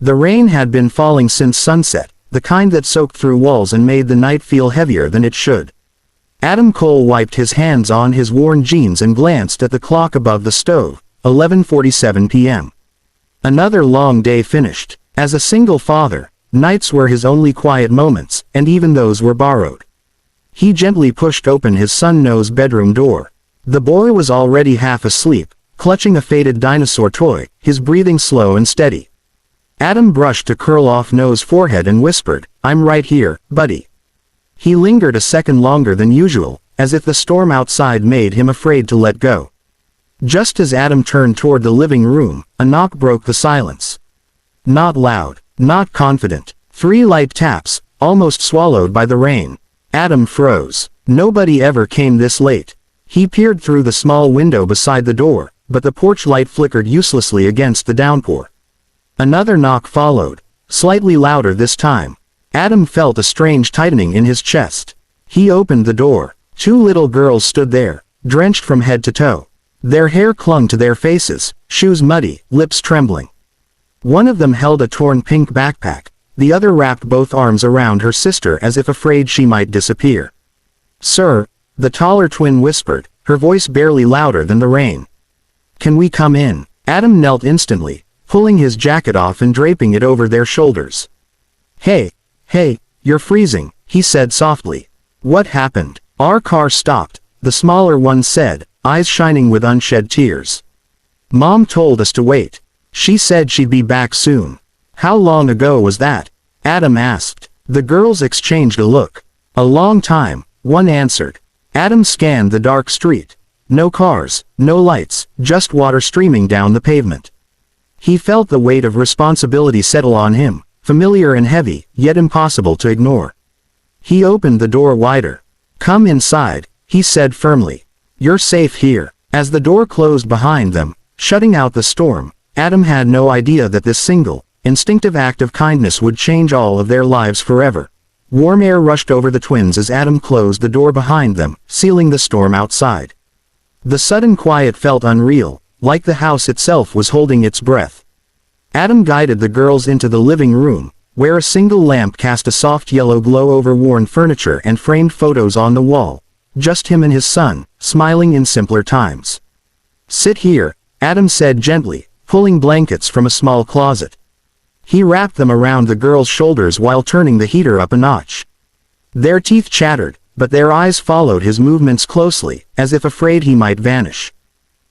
The rain had been falling since sunset, the kind that soaked through walls and made the night feel heavier than it should. Adam Cole wiped his hands on his worn jeans and glanced at the clock above the stove, 11:47 p.m. Another long day finished. As a single father, nights were his only quiet moments, and even those were borrowed. He gently pushed open his son-Noah's bedroom door. The boy was already half asleep, clutching a faded dinosaur toy, his breathing slow and steady. Adam brushed a curl off Noah's forehead and whispered, "I'm right here, buddy." He lingered a second longer than usual, as if the storm outside made him afraid to let go. Just as Adam turned toward the living room, a knock broke the silence. Not loud, not confident. 3 light taps, almost swallowed by the rain. Adam froze. Nobody ever came this late. He peered through the small window beside the door, but the porch light flickered uselessly against the downpour. Another knock followed, slightly louder this time. Adam felt a strange tightening in his chest. He opened the door. 2 little girls stood there, drenched from head to toe. Their hair clung to their faces, shoes muddy, lips trembling. One of them held a torn pink backpack, the other wrapped both arms around her sister as if afraid she might disappear. "Sir," the taller twin whispered, her voice barely louder than the rain. "Can we come in?" Adam knelt instantly, pulling his jacket off and draping it over their shoulders. Hey, you're freezing," he said softly. "What happened?" "Our car stopped," the smaller one said, eyes shining with unshed tears. "Mom told us to wait. She said she'd be back soon." "How long ago was that?" Adam asked. The girls exchanged a look. "A long time," one answered. Adam scanned the dark street. No cars, no lights, just water streaming down the pavement. He felt the weight of responsibility settle on him, familiar and heavy, yet impossible to ignore. He opened the door wider. "Come inside," he said firmly. "You're safe here." As the door closed behind them, shutting out the storm, Adam had no idea that this single, instinctive act of kindness would change all of their lives forever. Warm air rushed over the twins as Adam closed the door behind them, sealing the storm outside. The sudden quiet felt unreal, like the house itself was holding its breath. Adam guided the girls into the living room, where a single lamp cast a soft yellow glow over worn furniture and framed photos on the wall. Just him and his son, smiling in simpler times. "Sit here," Adam said gently, pulling blankets from a small closet. He wrapped them around the girls' shoulders while turning the heater up a notch. Their teeth chattered, but their eyes followed his movements closely, as if afraid he might vanish.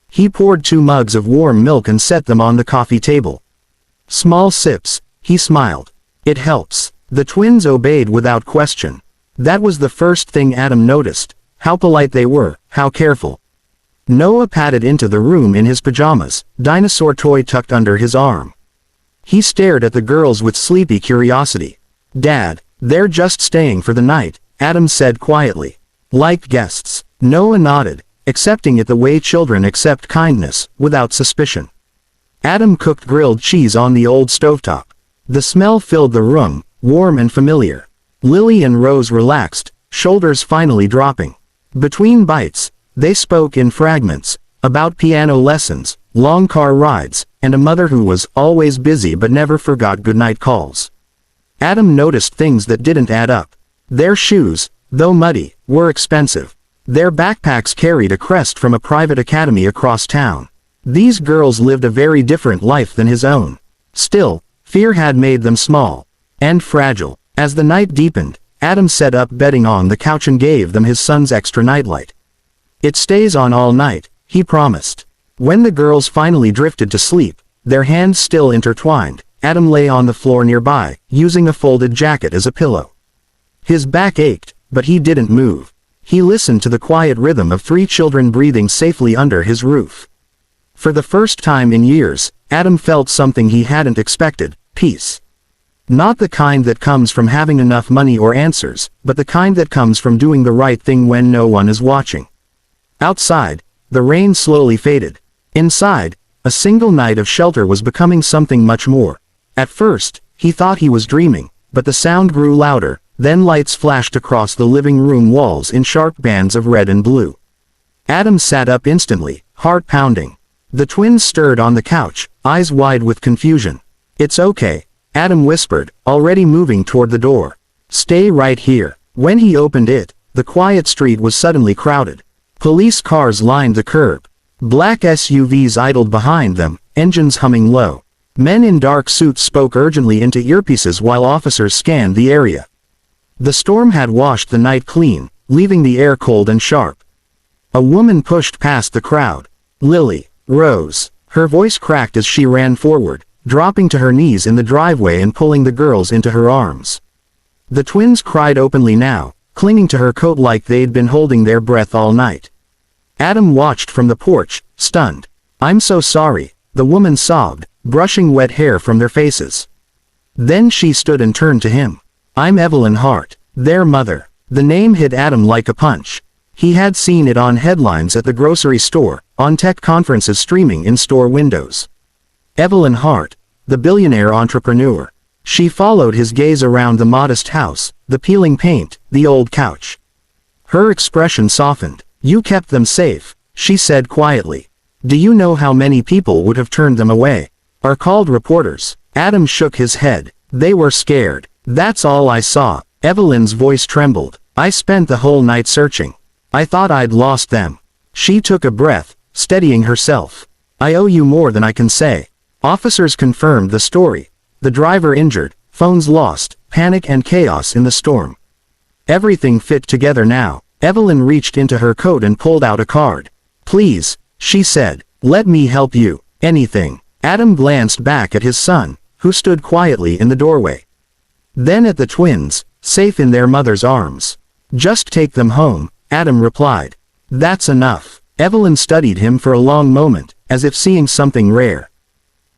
He poured 2 mugs of warm milk and set them on the coffee table. "Small sips," he smiled. "It helps." The twins obeyed without question. That was the first thing Adam noticed, how polite they were, how careful. Noah padded into the room in his pajamas, dinosaur toy tucked under his arm. He stared at the girls with sleepy curiosity. "Dad, they're just staying for the night," Adam said quietly. "Like guests." Noah nodded, accepting it the way children accept kindness, without suspicion. Adam cooked grilled cheese on the old stovetop. The smell filled the room, warm and familiar. Lily and Rose relaxed, shoulders finally dropping. Between bites, they spoke in fragments, about piano lessons, long car rides, and a mother who was always busy but never forgot goodnight calls. Adam noticed things that didn't add up. Their shoes, though muddy, were expensive. Their backpacks carried a crest from a private academy across town. These girls lived a very different life than his own. Still, fear had made them small and fragile. As the night deepened, Adam set up bedding on the couch and gave them his son's extra nightlight. "It stays on all night," he promised. When the girls finally drifted to sleep, their hands still intertwined, Adam lay on the floor nearby, using a folded jacket as a pillow. His back ached, but he didn't move. He listened to the quiet rhythm of 3 children breathing safely under his roof. For the first time in years, Adam felt something he hadn't expected: peace. Not the kind that comes from having enough money or answers, but the kind that comes from doing the right thing when no one is watching. Outside, the rain slowly faded. Inside, a single night of shelter was becoming something much more. At first, he thought he was dreaming, but the sound grew louder, then lights flashed across the living room walls in sharp bands of red and blue. Adam sat up instantly, heart pounding. The twins stirred on the couch, eyes wide with confusion. "It's okay," Adam whispered, already moving toward the door. Stay right here. When he opened it, the quiet street was suddenly crowded. Police cars lined the curb. Black SUVs idled behind them, engines humming low. Men in dark suits spoke urgently into earpieces while officers scanned the area. The storm had washed the night clean, leaving the air cold and sharp. A woman pushed past the crowd. Lily. Rose. Her voice cracked as she ran forward, dropping to her knees in the driveway and pulling the girls into her arms. The twins cried openly now, clinging to her coat like they'd been holding their breath all night. Adam watched from the porch, stunned. I'm so sorry, the woman sobbed, brushing wet hair from their faces. Then she stood and turned to him. I'm Evelyn Hart, their mother. The name hit Adam like a punch. He had seen it on headlines at the grocery store, on tech conferences streaming in store windows. Evelyn Hart, the billionaire entrepreneur. She followed his gaze around the modest house, the peeling paint, the old couch. Her expression softened. You kept them safe, she said quietly. Do you know how many people would have turned them away? Or called reporters? Adam shook his head. They were scared. That's all I saw. Evelyn's voice trembled. I spent the whole night searching. I thought I'd lost them. She took a breath, steadying herself. I owe you more than I can say. Officers confirmed the story. The driver injured, phones lost, panic and chaos in the storm. Everything fit together now. Evelyn reached into her coat and pulled out a card. Please, she said, let me help you. Anything. Adam glanced back at his son, who stood quietly in the doorway. Then at the twins, safe in their mother's arms. Just take them home, Adam replied. That's enough. Evelyn studied him for a long moment, as if seeing something rare.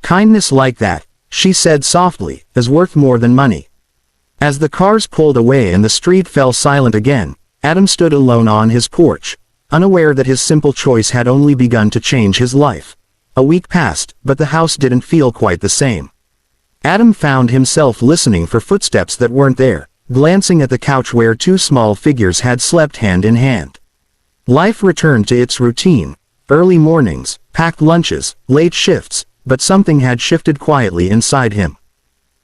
Kindness like that, she said softly, is worth more than money. As the cars pulled away and the street fell silent again, Adam stood alone on his porch, unaware that his simple choice had only begun to change his life. A week passed, but the house didn't feel quite the same. Adam found himself listening for footsteps that weren't there, glancing at the couch where two small figures had slept hand in hand. Life returned to its routine, early mornings, packed lunches, late shifts, but something had shifted quietly inside him.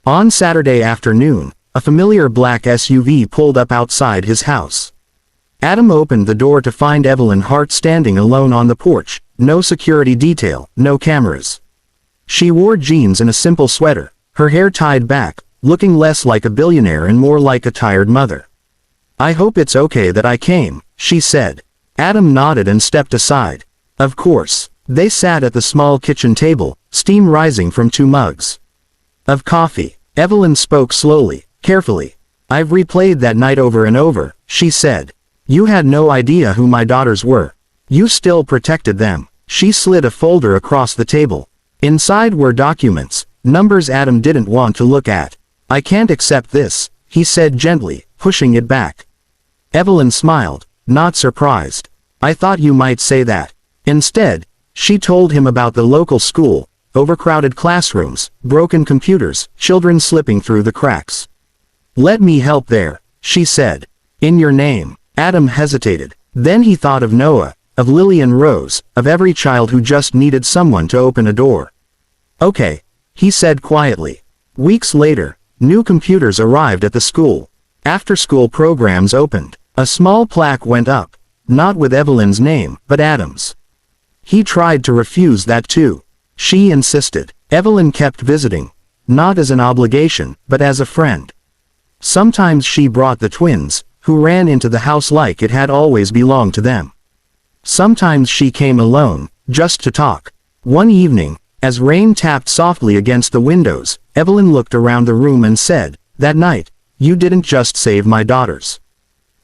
On Saturday afternoon, a familiar black SUV pulled up outside his house. Adam opened the door to find Evelyn Hart standing alone on the porch, no security detail, no cameras. She wore jeans and a simple sweater, her hair tied back, looking less like a billionaire and more like a tired mother. I hope it's okay that I came, she said. Adam nodded and stepped aside. Of course. They sat at the small kitchen table, steam rising from two mugs of coffee. Evelyn spoke slowly, carefully. I've replayed that night over and over, she said. You had no idea who my daughters were. You still protected them. She slid a folder across the table. Inside were documents, numbers Adam didn't want to look at. I can't accept this, he said gently, pushing it back. Evelyn smiled, not surprised. I thought you might say that. Instead, she told him about the local school, overcrowded classrooms, broken computers, children slipping through the cracks. Let me help there, she said. In your name. Adam hesitated. Then he thought of Noah, of Lily and Rose, of every child who just needed someone to open a door. Okay, he said quietly. Weeks later, new computers arrived at the school. After-school programs opened. A small plaque went up, not with Evelyn's name, but Adam's. He tried to refuse that too. She insisted. Evelyn kept visiting, not as an obligation, but as a friend. Sometimes she brought the twins, who ran into the house like it had always belonged to them. Sometimes she came alone, just to talk. One evening, as rain tapped softly against the windows, Evelyn looked around the room and said, that night, you didn't just save my daughters.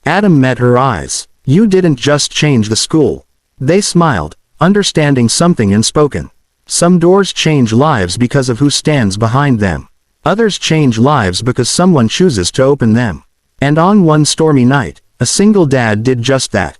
Adam met her eyes. You didn't just change the school. They smiled, understanding something unspoken. Some doors change lives because of who stands behind them. Others change lives because someone chooses to open them. And on one stormy night, a single dad did just that.